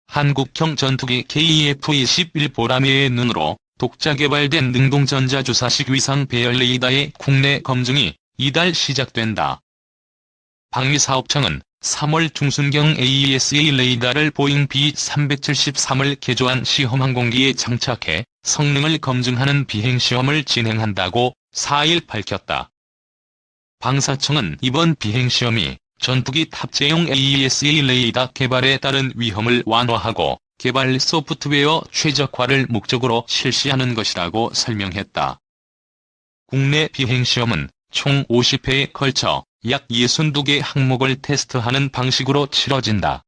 한국형 전투기 KF-21 보라매의 눈으로 독자 개발된 능동전자주사식 위상 배열 레이더의 국내 검증이 이달 시작된다. 방위사업청은 3월 중순경 AESA 레이더를 보잉 B373을 개조한 시험항공기에 장착해 성능을 검증하는 비행시험을 진행한다고 4일 밝혔다. 방사청은 이번 비행시험이 전투기 탑재용 AESA 레이더 개발에 따른 위험을 완화하고 개발 소프트웨어 최적화를 목적으로 실시하는 것이라고 설명했다. 국내 비행시험은 총 50회에 걸쳐 약 62개 항목을 테스트하는 방식으로 치러진다.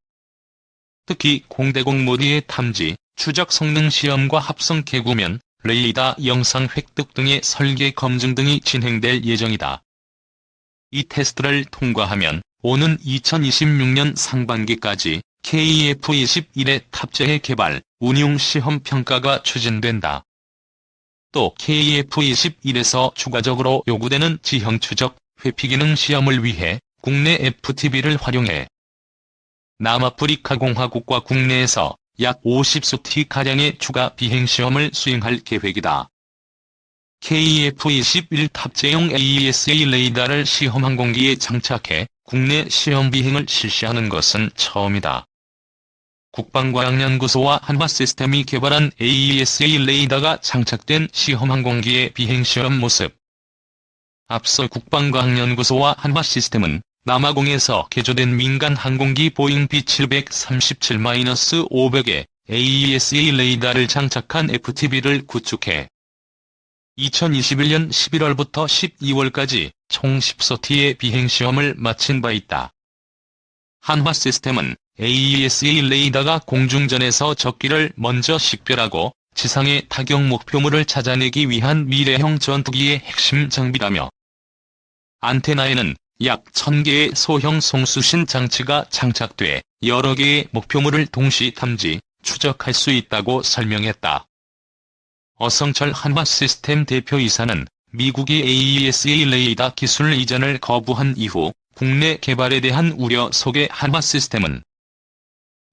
특히 공대공 모드의 탐지, 추적 성능 시험과 합성 개구면, 레이더 영상 획득 등의 설계 검증 등이 진행될 예정이다. 이 테스트를 통과하면 오는 2026년 상반기까지 KF-21의 탑재해 개발, 운용 시험 평가가 추진된다. 또 KF-21에서 추가적으로 요구되는 지형 추적, 회피 기능 시험을 위해 국내 FTV를 활용해 남아프리카 공화국과 국내에서 약 50수티가량의 추가 비행시험을 수행할 계획이다. KF-21 탑재용 AESA 레이더를 시험항공기에 장착해 국내 시험 비행을 실시하는 것은 처음이다. 국방과학연구소와 한화시스템이 개발한 AESA 레이더가 장착된 시험항공기의 비행시험 모습. 앞서 국방과학연구소와 한화시스템은 남아공에서 개조된 민간 항공기 보잉 B737-500에 AESA 레이더를 장착한 FTV를 구축해 2021년 11월부터 12월까지 총 10소티의 비행시험을 마친 바 있다. 한화시스템은 AESA 레이더가 공중전에서 적기를 먼저 식별하고 지상의 타격 목표물을 찾아내기 위한 미래형 전투기의 핵심 장비라며 안테나에는 약 1000개의 소형 송수신 장치가 장착돼 여러 개의 목표물을 동시 탐지, 추적할 수 있다고 설명했다. 어성철 한화시스템 대표이사는 미국이 AESA 레이더 기술 이전을 거부한 이후 국내 개발에 대한 우려 속에 한화시스템은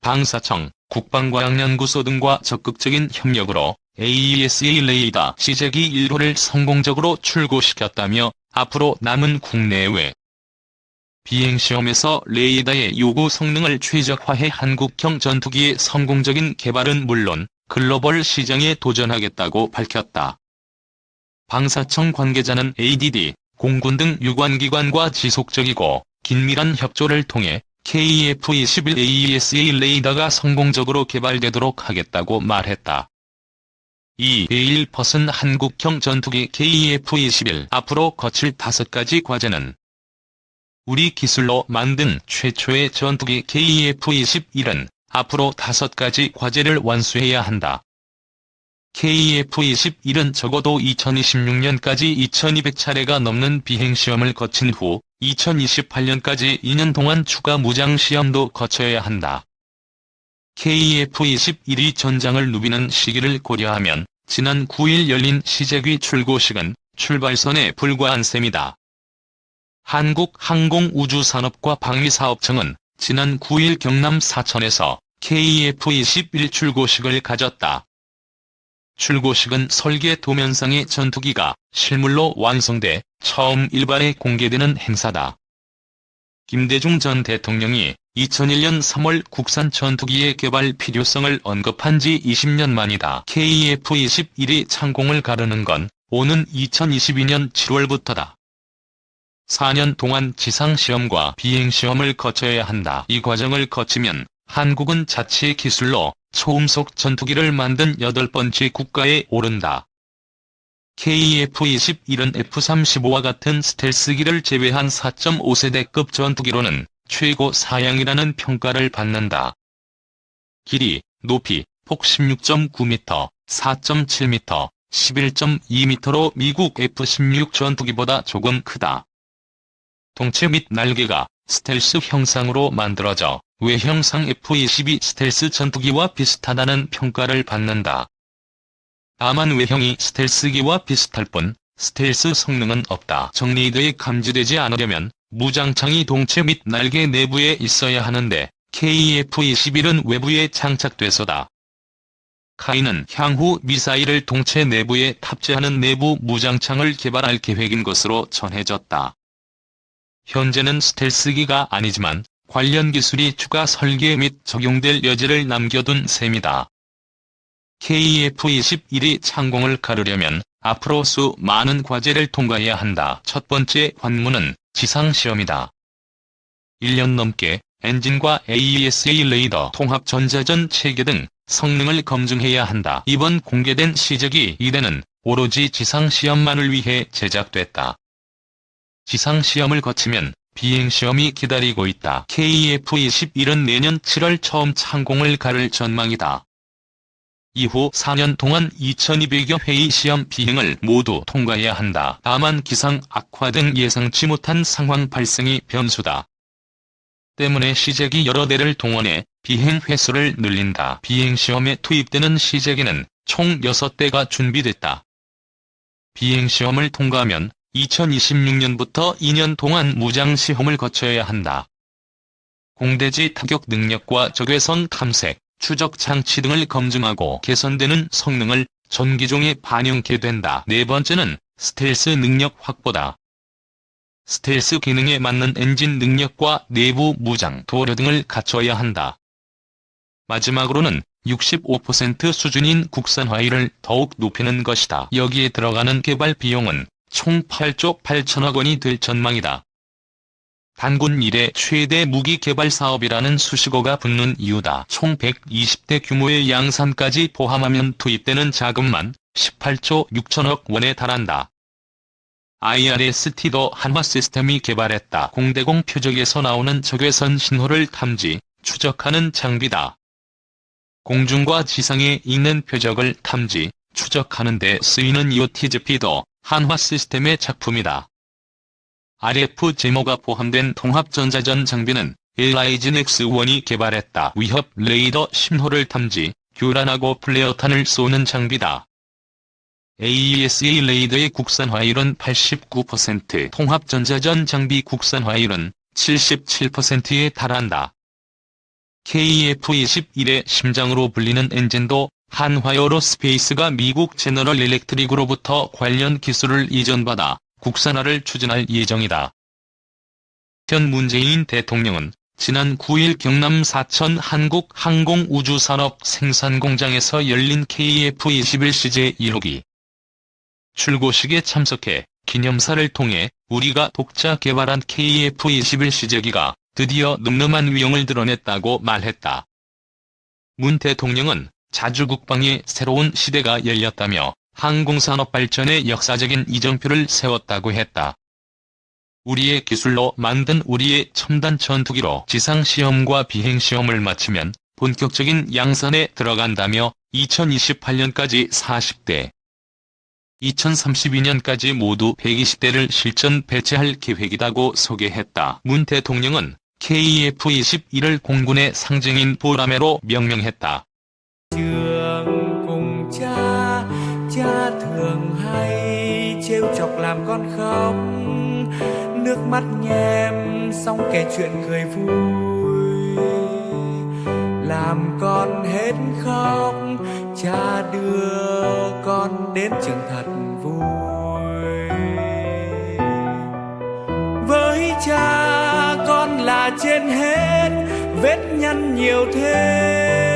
방사청, 국방과학연구소 등과 적극적인 협력으로 AESA 레이더 시제기 1호를 성공적으로 출고시켰다며 앞으로 남은 국내외 비행시험에서 레이더의 요구 성능을 최적화해 한국형 전투기의 성공적인 개발은 물론 글로벌 시장에 도전하겠다고 밝혔다. 방사청 관계자는 ADD, 공군 등 유관기관과 지속적이고 긴밀한 협조를 통해 KF-21 AESA 레이더가 성공적으로 개발되도록 하겠다고 말했다. 이 베일퍼슨 한국형 전투기 KF-21 앞으로 거칠 5가지 과제는 우리 기술로 만든 최초의 전투기 KF-21은 앞으로 5가지 과제를 완수해야 한다. KF-21은 적어도 2026년까지 2200차례가 넘는 비행시험을 거친 후 2028년까지 2년 동안 추가 무장시험도 거쳐야 한다. KF-21이 전장을 누비는 시기를 고려하면 지난 9일 열린 시제기 출고식은 출발선에 불과한 셈이다. 한국항공우주산업과 방위사업청은 지난 9일 경남 사천에서 KF-21 출고식을 가졌다. 출고식은 설계 도면상의 전투기가 실물로 완성돼 처음 일반에 공개되는 행사다. 김대중 전 대통령이 2001년 3월 국산 전투기의 개발 필요성을 언급한 지 20년 만이다. KF-21이 창공을 가르는 건 오는 2022년 7월부터다. 4년 동안 지상시험과 비행시험을 거쳐야 한다. 이 과정을 거치면 한국은 자체 기술로 초음속 전투기를 만든 8번째 국가에 오른다. KF-21은 F-35와 같은 스텔스기를 제외한 4.5세대급 전투기로는 최고 사양이라는 평가를 받는다. 길이, 높이, 폭 16.9m, 4.7m, 11.2m로 미국 F-16 전투기보다 조금 크다. 동체 및 날개가 스텔스 형상으로 만들어져 외형상 F-22 스텔스 전투기와 비슷하다는 평가를 받는다. 다만 외형이 스텔스기와 비슷할 뿐 스텔스 성능은 없다. 적레이더에 감지되지 않으려면 무장창이 동체 및 날개 내부에 있어야 하는데 KF-21은 외부에 장착돼서다. 카이는 향후 미사일을 동체 내부에 탑재하는 내부 무장창을 개발할 계획인 것으로 전해졌다. 현재는 스텔스기가 아니지만 관련 기술이 추가 설계 및 적용될 여지를 남겨둔 셈이다. KF-21이 창공을 가르려면 앞으로 수많은 과제를 통과해야 한다. 첫 번째 관문은 지상시험이다. 1년 넘게 엔진과 AESA 레이더 통합 전자전 체계 등 성능을 검증해야 한다. 이번 공개된 시제기 1대는 오로지 지상시험만을 위해 제작됐다. 지상시험을 거치면 비행시험이 기다리고 있다. KF-21은 내년 7월 처음 창공을 가를 전망이다. 이후 4년 동안 2200여 회의 시험 비행을 모두 통과해야 한다. 다만 기상 악화 등 예상치 못한 상황 발생이 변수다. 때문에 시제기 여러 대를 동원해 비행 횟수를 늘린다. 비행시험에 투입되는 시제기는 총 6대가 준비됐다. 비행시험을 통과하면 2026년부터 2년 동안 무장시험을 거쳐야 한다. 공대지 타격 능력과 적외선 탐색, 추적 장치 등을 검증하고 개선되는 성능을 전기종에 반영게 된다. 네 번째는 스텔스 능력 확보다. 스텔스 기능에 맞는 엔진 능력과 내부 무장, 도료 등을 갖춰야 한다. 마지막으로는 65% 수준인 국산화율을 더욱 높이는 것이다. 여기에 들어가는 개발 비용은 총 8조 8천억 원이 될 전망이다. 단군 이래 최대 무기 개발 사업이라는 수식어가 붙는 이유다. 총 120대 규모의 양산까지 포함하면 투입되는 자금만 18조 6천억 원에 달한다. IRST도 한화 시스템이 개발했다. 공대공 표적에서 나오는 적외선 신호를 탐지, 추적하는 장비다. 공중과 지상에 있는 표적을 탐지, 추적하는 데 쓰이는 EOTGP도 한화 시스템의 작품이다. RF 제모가 포함된 통합전자전 장비는 LIG X1이 개발했다. 위협 레이더 신호를 탐지, 교란하고 플레어탄을 쏘는 장비다. AESA 레이더의 국산화율은 89%, 통합전자전 장비 국산화율은 77%에 달한다. KF-21의 심장으로 불리는 엔진도 한화에어로스페이스가 미국 제너럴 일렉트릭으로부터 관련 기술을 이전받아 국산화를 추진할 예정이다. 현 문재인 대통령은 지난 9일 경남 사천 한국항공우주산업 생산공장에서 열린 KF-21 시제 1호기 출고식에 참석해 기념사를 통해 우리가 독자 개발한 KF-21 시제기가 드디어 늠름한 위용을 드러냈다고 말했다. 문 대통령은 자주국방의 새로운 시대가 열렸다며 항공산업 발전의 역사적인 이정표를 세웠다고 했다. 우리의 기술로 만든 우리의 첨단 전투기로 지상시험과 비행시험을 마치면 본격적인 양산에 들어간다며 2028년까지 40대, 2032년까지 모두 120대를 실전 배치할 계획이라고 소개했다. 문 대통령은 KF-21을 공군의 상징인 보라매로 명명했다. Trường cùng cha, cha thường hay trêu chọc làm con khóc, nước mắt nhem xong kể chuyện cười vui, làm con hết khóc, cha đưa con đến trường thật vui. Với cha con là trên hết, vết nhăn nhiều thêm